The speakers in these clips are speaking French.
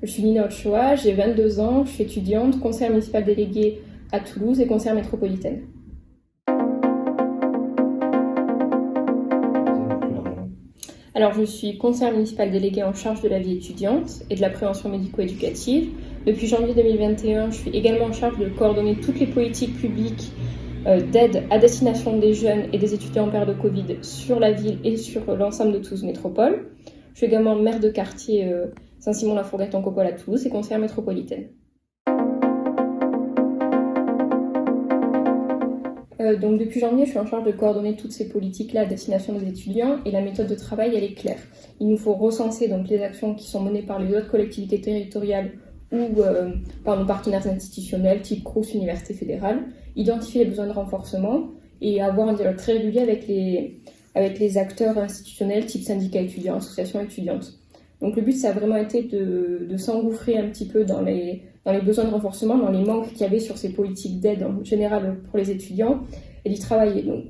Je suis Nina Ochoa, j'ai 22 ans, je suis étudiante, conseillère municipale déléguée à Toulouse et conseillère métropolitaine. Alors, je suis conseillère municipale déléguée en charge de la vie étudiante et de la prévention médico-éducative. Depuis janvier 2021, je suis également en charge de coordonner toutes les politiques publiques d'aide à destination des jeunes et des étudiants en période de Covid sur la ville et sur l'ensemble de Toulouse Métropole. Je suis également maire de quartier Saint-Simon-la-Fourgate-en-Copole à Toulouse et conseillère métropolitaine. Donc depuis janvier, je suis en charge de coordonner toutes ces politiques-là à destination des étudiants et la méthode de travail, elle est claire. Il nous faut recenser donc les actions qui sont menées par les autres collectivités territoriales ou par nos partenaires institutionnels, type Crous, Université fédérale, identifier les besoins de renforcement et avoir un dialogue très régulier avec les acteurs institutionnels, type syndicats étudiants, associations étudiantes. Donc le but, ça a vraiment été de s'engouffrer un petit peu dans les besoins de renforcement, dans les manques qu'il y avait sur ces politiques d'aide en général pour les étudiants et d'y travailler. Donc,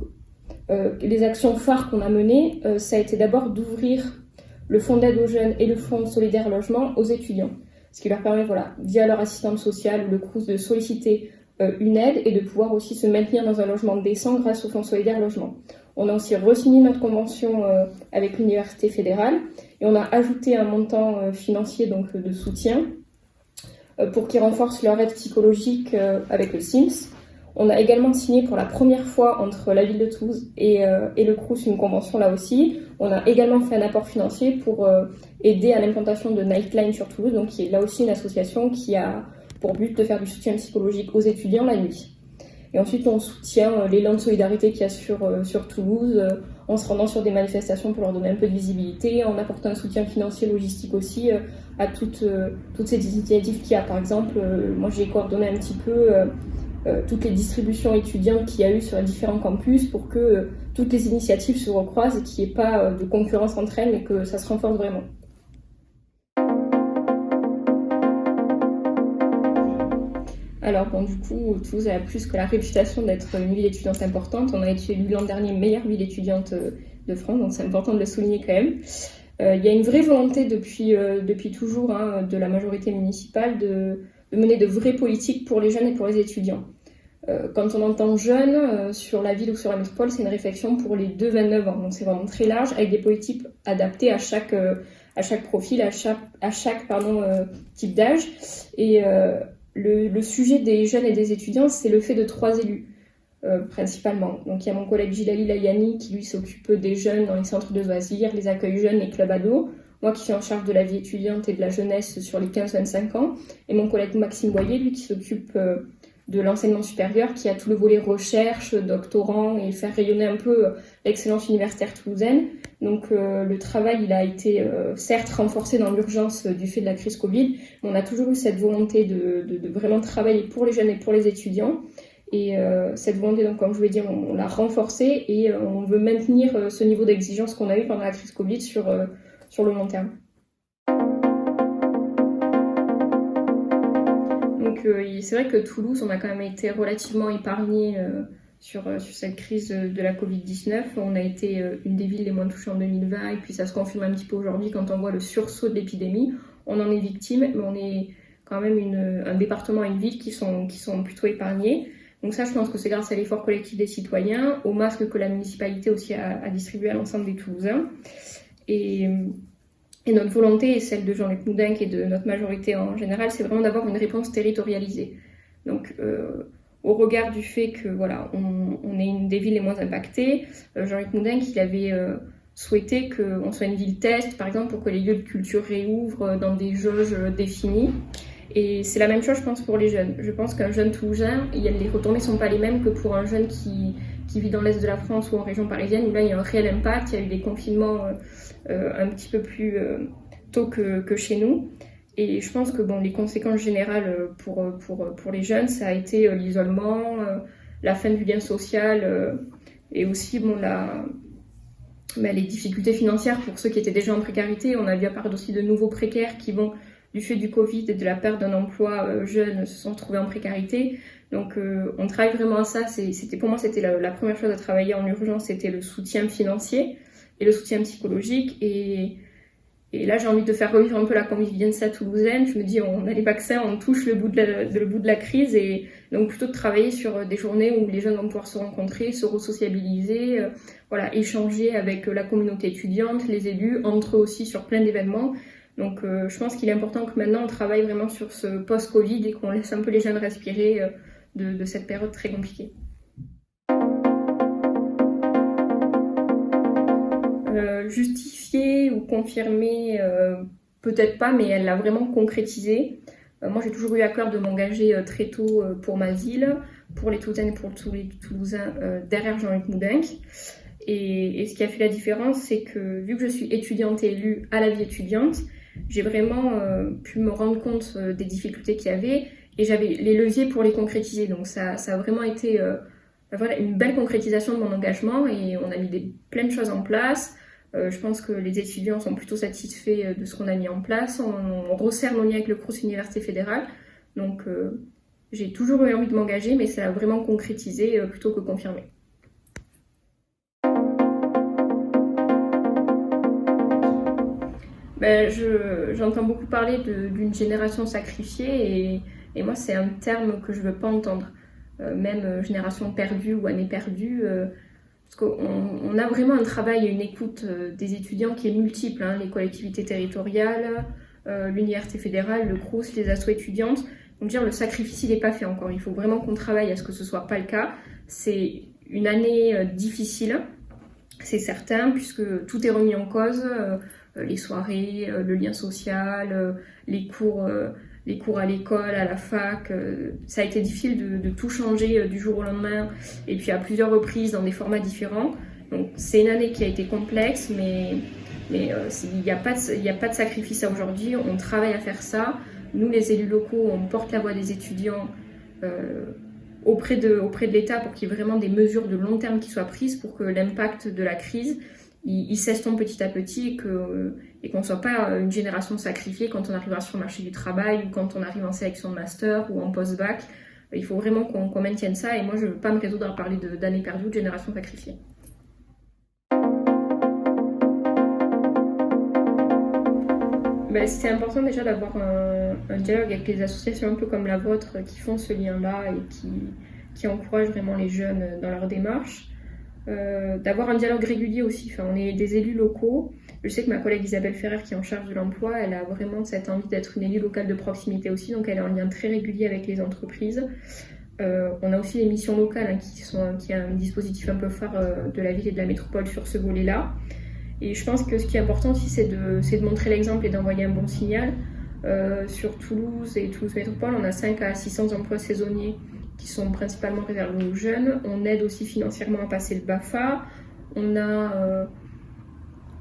les actions phares qu'on a menées, ça a été d'abord d'ouvrir le fonds d'aide aux jeunes et le fonds solidaire logement aux étudiants. Ce qui leur permet, via leur assistante sociale ou le Crous, de solliciter une aide et de pouvoir aussi se maintenir dans un logement décent grâce au fonds solidaire logement. On a aussi re-signé notre convention avec l'Université fédérale et on a ajouté un montant financier donc, de soutien pour qu'ils renforcent leur aide psychologique avec le SIMS. On a également signé pour la première fois entre la ville de Toulouse et le Crous une convention là aussi. On a également fait un apport financier pour aider à l'implantation de Nightline sur Toulouse, donc qui est là aussi une association qui a pour but de faire du soutien psychologique aux étudiants la nuit. Et ensuite, on soutient l'élan de solidarité qu'il y a sur Toulouse, en se rendant sur des manifestations pour leur donner un peu de visibilité, en apportant un soutien financier, logistique aussi à toutes ces initiatives qu'il y a. Par exemple, moi j'ai coordonné un petit peu toutes les distributions étudiantes qu'il y a eu sur les différents campus pour que toutes les initiatives se recroisent et qu'il n'y ait pas de concurrence entre elles, mais que ça se renforce vraiment. Alors du coup, Toulouse a plus que la réputation d'être une ville étudiante importante. On a été élue l'an dernier meilleure ville étudiante de France, donc c'est important de le souligner quand même. Il y a une vraie volonté depuis toujours de la majorité municipale de mener de vraies politiques pour les jeunes et pour les étudiants. Quand on entend jeunes sur la ville ou sur la métropole, c'est une réflexion pour les 2-29 ans. Donc c'est vraiment très large avec des politiques adaptées à chaque profil, à chaque type d'âge. Et le sujet des jeunes et des étudiants, c'est le fait de 3 élus, principalement. Donc il y a mon collègue Gilali Layani qui lui s'occupe des jeunes dans les centres de loisirs, les accueils jeunes, les clubs ados. Moi qui suis en charge de la vie étudiante et de la jeunesse sur les 15-25 ans. Et mon collègue Maxime Boyer, lui qui s'occupe de l'enseignement supérieur, qui a tout le volet recherche, doctorant et faire rayonner un peu l'excellence universitaire toulousaine. Donc le travail, il a été certes renforcé dans l'urgence du fait de la crise Covid, mais on a toujours eu cette volonté de vraiment travailler pour les jeunes et pour les étudiants. Et cette volonté, donc, comme je voulais dire, on l'a renforcée et on veut maintenir ce niveau d'exigence qu'on a eu pendant la crise Covid sur le long terme. Donc c'est vrai que Toulouse, on a quand même été relativement épargné sur cette crise de la Covid-19. On a été une des villes les moins touchées en 2020 et puis ça se confirme un petit peu aujourd'hui quand on voit le sursaut de l'épidémie. On en est victime, mais on est quand même un département et une ville qui sont plutôt épargnés. Donc ça, je pense que c'est grâce à l'effort collectif des citoyens, aux masques que la municipalité aussi a distribué à l'ensemble des Toulousains. Et notre volonté, et celle de Jean-Luc Moudenc et de notre majorité en général, c'est vraiment d'avoir une réponse territorialisée. Donc, au regard du fait que on est une des villes les moins impactées, Jean-Luc Moudenc, il avait souhaité qu'on soit une ville test, par exemple, pour que les lieux de culture réouvrent dans des jauges définies. Et c'est la même chose, je pense, pour les jeunes. Je pense qu'un jeune Toulousain, les retombées ne sont pas les mêmes que pour un jeune qui vit dans l'est de la France ou en région parisienne, où là, il y a un réel impact. Il y a eu des confinements un petit peu plus tôt que chez nous. Et je pense que les conséquences générales pour les jeunes, ça a été l'isolement, la fin du lien social et aussi les difficultés financières pour ceux qui étaient déjà en précarité. On a vu apparaître aussi de nouveaux précaires qui vont, du fait du Covid et de la perte d'un emploi jeune, se sont retrouvés en précarité. Donc on travaille vraiment à ça. Pour moi, c'était la première chose à travailler en urgence, c'était le soutien financier et le soutien psychologique. Et Et là, j'ai envie de faire revivre un peu la convivialité toulousaine. Je me dis, on a les vaccins, on touche le bout de la crise. Et donc, plutôt de travailler sur des journées où les jeunes vont pouvoir se rencontrer, se resociabiliser, voilà, échanger avec la communauté étudiante, les élus, entre eux aussi sur plein d'événements. Donc, je pense qu'il est important que maintenant, on travaille vraiment sur ce post-Covid et qu'on laisse un peu les jeunes respirer de cette période très compliquée. Justifier ou confirmer, peut-être pas, mais elle l'a vraiment concrétisé. Moi, j'ai toujours eu à cœur de m'engager très tôt pour ma ville, pour les Toulousaines et pour tous les Toulousains derrière Jean-Luc Moudenc. Et ce qui a fait la différence, c'est que vu que je suis étudiante et élue à la vie étudiante, j'ai vraiment pu me rendre compte des difficultés qu'il y avait et j'avais les leviers pour les concrétiser. Donc ça a vraiment été voilà, une belle concrétisation de mon engagement et on a mis plein de choses en place. Je pense que les étudiants sont plutôt satisfaits de ce qu'on a mis en place. On resserre nos liens avec le Crous Université Fédérale. Donc j'ai toujours eu envie de m'engager, mais ça a vraiment concrétisé plutôt que confirmé. J'entends beaucoup parler d'une génération sacrifiée et moi c'est un terme que je veux pas entendre. Même génération perdue ou année perdue, parce qu'on a vraiment un travail et une écoute des étudiants qui est multiple, hein, les collectivités territoriales, l'université fédérale, le Crous, les assos étudiantes. Donc dire le sacrifice il n'est pas fait encore, il faut vraiment qu'on travaille à ce que ce soit pas le cas. C'est une année difficile, c'est certain, puisque tout est remis en cause, les soirées, le lien social, les cours à l'école, à la fac. Ça a été difficile de tout changer du jour au lendemain et puis à plusieurs reprises dans des formats différents. Donc c'est une année qui a été complexe, mais il n'y a pas de sacrifice à aujourd'hui. On travaille à faire ça. Nous, les élus locaux, on porte la voix des étudiants auprès de l'État pour qu'il y ait vraiment des mesures de long terme qui soient prises pour que l'impact de la crise il s'estompe petit à petit et qu'on ne soit pas une génération sacrifiée quand on arrivera sur le marché du travail ou quand on arrive en sélection de master ou en post-bac. Il faut vraiment qu'on maintienne ça et moi je ne veux pas me résoudre à parler d'années perdues ou de génération sacrifiée. C'était important déjà d'avoir un dialogue avec les associations un peu comme la vôtre qui font ce lien-là et qui encouragent vraiment les jeunes dans leur démarche. D'avoir un dialogue régulier aussi. Enfin, on est des élus locaux. Je sais que ma collègue Isabelle Ferrer, qui est en charge de l'emploi, elle a vraiment cette envie d'être une élue locale de proximité aussi, donc elle est en lien très régulier avec les entreprises. On a aussi les missions locales qui est un dispositif un peu phare de la ville et de la métropole sur ce volet-là. Et je pense que ce qui est important aussi, c'est de montrer l'exemple et d'envoyer un bon signal. Sur Toulouse et Toulouse Métropole, on a 5 à 600 emplois saisonniers qui sont principalement réservés aux jeunes. On aide aussi financièrement à passer le BAFA. On a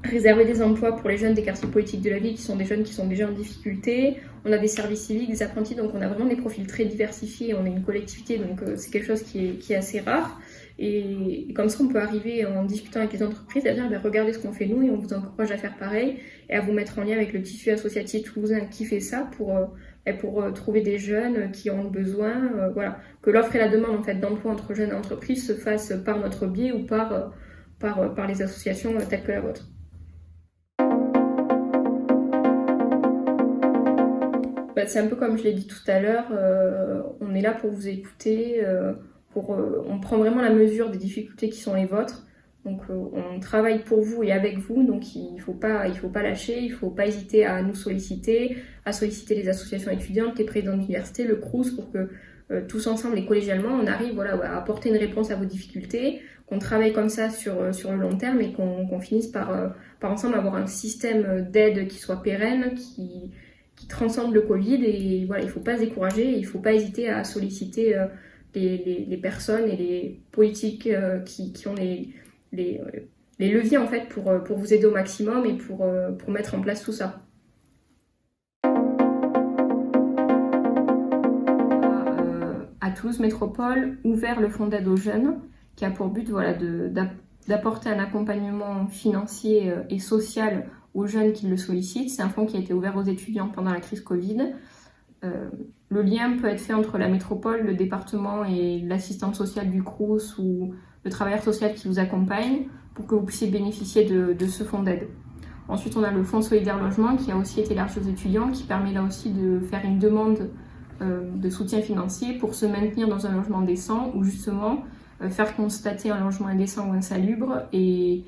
réservé des emplois pour les jeunes des quartiers politiques de la ville qui sont des jeunes qui sont déjà en difficulté. On a des services civiques, des apprentis, donc on a vraiment des profils très diversifiés. On est une collectivité, donc c'est quelque chose qui est assez rare. Et comme ça, on peut arriver en discutant avec les entreprises à dire regardez ce qu'on fait nous et on vous encourage à faire pareil et à vous mettre en lien avec le tissu associatif toulousain qui fait ça pour trouver des jeunes qui ont besoin. Voilà. Que l'offre et la demande en fait, d'emploi entre jeunes et entreprises se fassent par notre biais ou par les associations telles que la vôtre. C'est un peu comme je l'ai dit tout à l'heure, on est là pour vous écouter, on prend vraiment la mesure des difficultés qui sont les vôtres. Donc on travaille pour vous et avec vous, donc il faut pas lâcher, il faut pas hésiter à nous solliciter, à solliciter les associations étudiantes, les présidents d'université, le Crous, pour que tous ensemble et collégialement, on arrive à apporter une réponse à vos difficultés, qu'on travaille comme ça sur le long terme et qu'on finisse par ensemble avoir un système d'aide qui soit pérenne, qui transcende le Covid. Et voilà, il ne faut pas se décourager, il ne faut pas hésiter à solliciter les personnes et les politiques qui ont les leviers en fait pour vous aider au maximum et pour mettre en place tout ça. À Toulouse Métropole, ouvert le fonds d'aide aux jeunes qui a pour but d'apporter un accompagnement financier et social aux jeunes qui le sollicitent. C'est un fonds qui a été ouvert aux étudiants pendant la crise Covid. Le lien peut être fait entre la métropole, le département et l'assistante sociale du Crous ou le travailleur social qui vous accompagne pour que vous puissiez bénéficier de ce fonds d'aide. Ensuite, on a le Fonds solidaire logement qui a aussi été élargi aux étudiants, qui permet là aussi de faire une demande de soutien financier pour se maintenir dans un logement décent ou justement faire constater un logement indécent ou insalubre et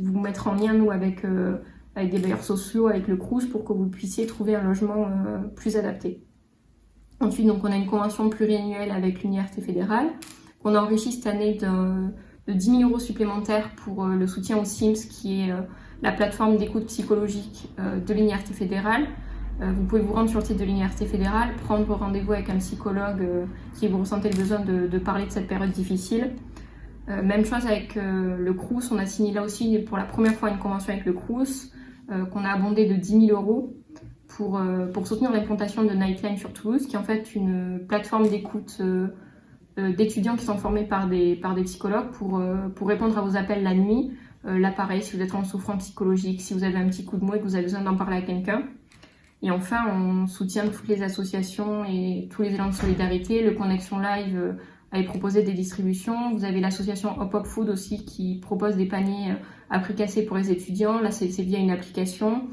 vous mettre en lien, nous, avec des bailleurs sociaux, avec le Crous, pour que vous puissiez trouver un logement plus adapté. Ensuite, donc, on a une convention pluriannuelle avec l'Université fédérale, qu'on a enrichi cette année de 10 000 € supplémentaires pour le soutien aux SIMS, qui est la plateforme d'écoute psychologique de l'Université fédérale. Vous pouvez vous rendre sur le site de l'Université fédérale, prendre rendez-vous avec un psychologue si vous ressentez le besoin de parler de cette période difficile. Même chose avec le Crous, on a signé là aussi pour la première fois une convention avec le Crous, qu'on a abondé de 10 000 € pour soutenir l'implantation de Nightline sur Toulouse, qui est en fait une plateforme d'écoute d'étudiants qui sont formés par des psychologues pour répondre à vos appels la nuit. Là pareil, si vous êtes en souffrance psychologique, si vous avez un petit coup de mou et que vous avez besoin d'en parler à quelqu'un. Et enfin, on soutient toutes les associations et tous les élans de solidarité. Le Connexion Live avait proposé des distributions. Vous avez l'association Hop Hop Food aussi qui propose des paniers à prix cassé pour les étudiants. Là, c'est via une application.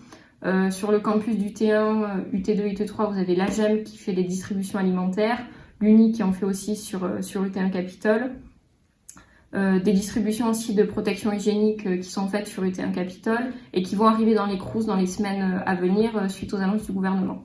Sur le campus du T1, UT2, UT3, vous avez l'AGEM qui fait des distributions alimentaires. L'UNI qui en fait aussi sur UT1 Capitole. Des distributions aussi de protection hygiénique qui sont faites sur UT1 Capitole et qui vont arriver dans les Crous dans les semaines à venir suite aux annonces du gouvernement.